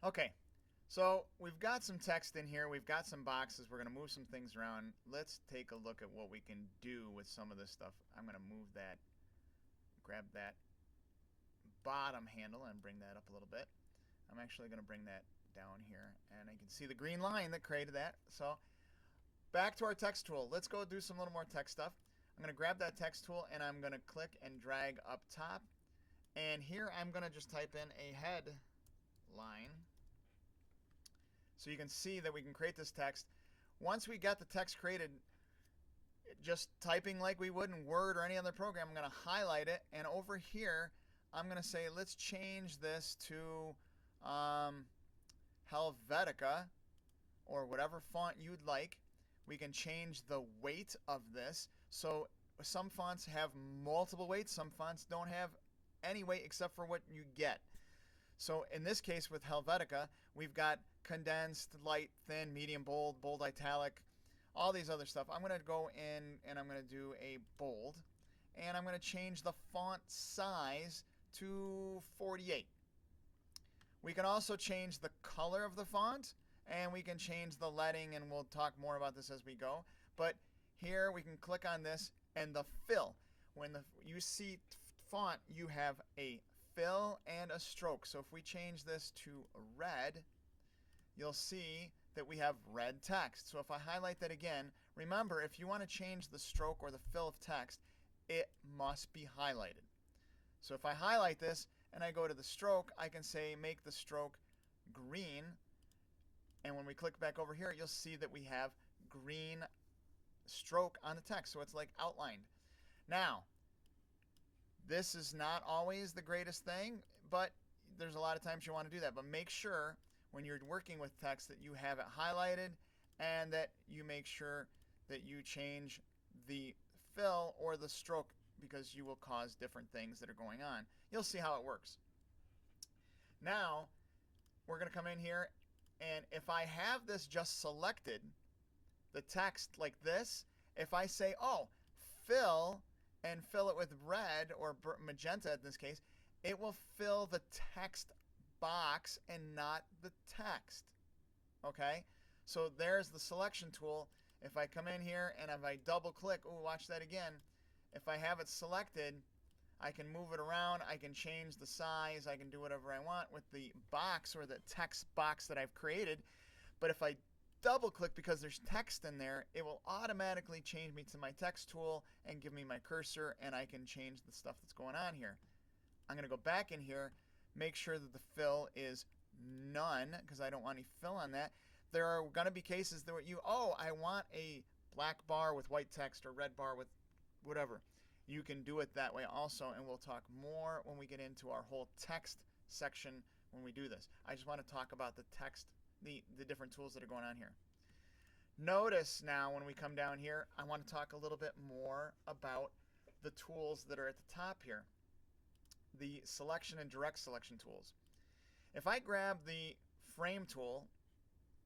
Okay, so we've got some text in here. We've got some boxes. We're going to move some things around. Let's take a look at what we can do with some of this stuff. I'm going to move that, grab that bottom handle and bring that up a little bit. I'm actually going to bring that down here, and I can see the green line that created that. So back to our text tool. Let's go do some little more text stuff. I'm going to grab that text tool, and I'm going to click and drag up top. And here I'm going to just type in a headline. So you can see that we can create this text. Once we get the text created, just typing like we would in Word or any other program, I'm going to highlight it. And over here, I'm going to say, let's change this to Helvetica or whatever font you'd like. We can change the weight of this. So some fonts have multiple weights. Some fonts don't have any weight except for what you get. So in this case with Helvetica, we've got condensed, light, thin, medium, bold, bold italic, all these other stuff. I'm going to go in and I'm going to do a bold. And I'm going to change the font size to 48. We can also change the color of the font, and we can change the leading, and we'll talk more about this as we go. But here we can click on this, and the fill. When you see font, you have a fill and a stroke. So if we change this to red, you'll see that we have red text. So if I highlight that again, remember, if you want to change the stroke or the fill of text, it must be highlighted. So if I highlight this and I go to the stroke, I can say make the stroke green. And when we click back over here, you'll see that we have green stroke on the text. So it's like outlined. Now, this is not always the greatest thing, but there's a lot of times you want to do that. But make sure when you're working with text that you have it highlighted and that you make sure that you change the fill or the stroke, because you will cause different things that are going on. You'll see how it works. Now, we're going to come in here, and if I have this just selected, the text like this, if I say, oh, fill, and fill it with red or magenta in this case, it will fill the text box and not the text. Okay? So there's the selection tool. If I come in here and if I double click, oh, watch that again. If I have it selected, I can move it around. I can change the size. I can do whatever I want with the box or the text box that I've created. But if I double click because there's text in there, it will automatically change me to my text tool and give me my cursor, and I can change the stuff that's going on here. I'm going to go back in here, make sure that the fill is none because I don't want any fill on that. There are going to be cases that I want a black bar with white text or red bar with whatever. You can do it that way also, and we'll talk more when we get into our whole text section when we do this. I just want to talk about the text, the different tools that are going on here. Notice now when we come down here, I want to talk a little bit more about the tools that are at the top here, the selection and direct selection tools. If I grab the frame tool,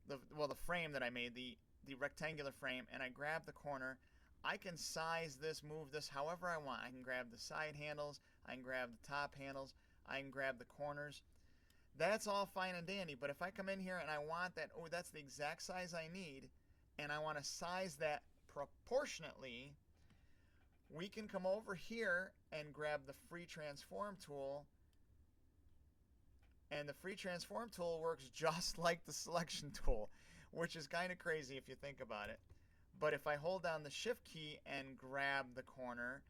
the frame that I made, the rectangular frame, and I grab the corner, I can size this, move this however I want. I can grab the side handles, I can grab the top handles, I can grab the corners. That's all fine and dandy, but if I come in here and I want that, oh, that's the exact size I need, and I want to size that proportionately, we can come over here and grab the free transform tool, and the free transform tool works just like the selection tool, which is kind of crazy if you think about it. But if I hold down the shift key and grab the corner,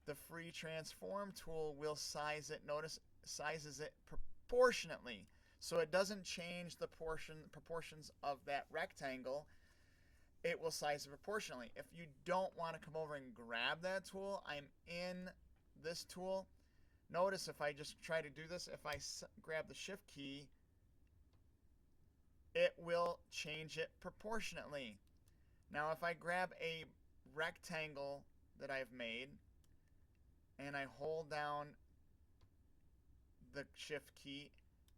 the free transform tool will size it. Notice sizes it proportionately. So it doesn't change the proportions of that rectangle. It will size it proportionally. If you don't want to come over and grab that tool, I'm in this tool. Notice if I just try to do this, if I grab the shift key, it will change it proportionately. Now if I grab a rectangle that I've made and I hold down the shift key,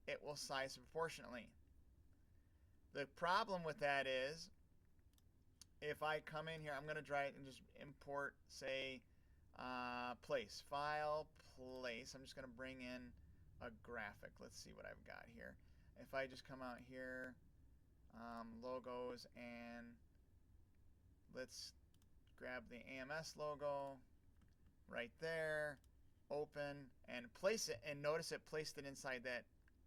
it will size it proportionately. The problem with that is if I come in here, I'm going to try it and just import, say, place, file, place. I'm just going to bring in a graphic. Let's see what I've got here. if I just come out here, logos, and let's grab the AMS logo right there, open, and place it, and notice it placed it inside that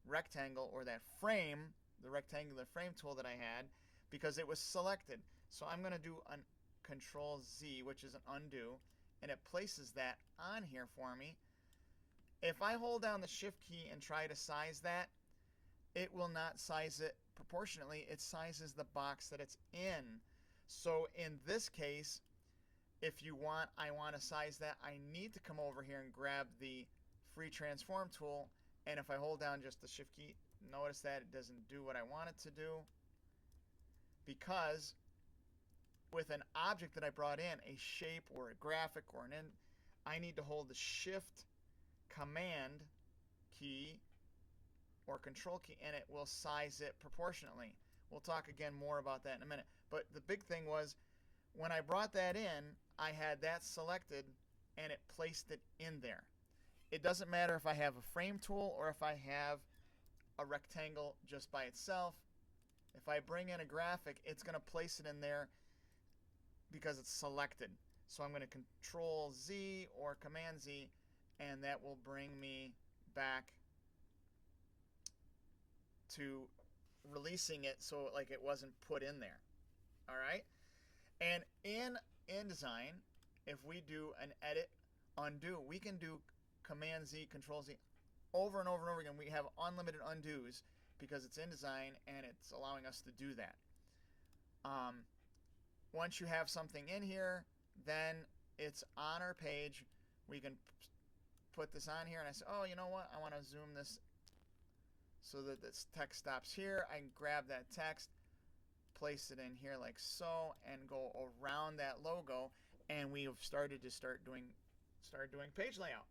rectangle or that frame, the rectangular frame tool that I had, because it was selected. So I'm going to do a Control Z, which is an undo, and it places that on here for me. If I hold down the Shift key and try to size that, it will not size it proportionately. It sizes the box that it's in. So in this case, if I want to size that, I need to come over here and grab the free transform tool, and if I hold down just the Shift key, notice that it doesn't do what I want it to do, because with an object that I brought in, a shape or a graphic or I need to hold the Shift Command key or Control key, and it will size it proportionately. We'll talk again more about that in a minute. But the big thing was, when I brought that in, I had that selected and it placed it in there. It doesn't matter if I have a frame tool or if I have a rectangle just by itself. If I bring in a graphic, it's going to place it in there because it's selected. So I'm going to Control Z or Command Z, and that will bring me back to releasing it so like it wasn't put in there. All right? And in InDesign, if we do an edit, undo, we can do Command Z, Control Z over and over and over again. We have unlimited undos because it's InDesign and it's allowing us to do that. Once you have something in here, then it's on our page. We can put this on here, and I say, oh, you know what? I want to zoom this so that this text stops here. I can grab that text, place it in here like so, and go around that logo, and we've started doing page layout.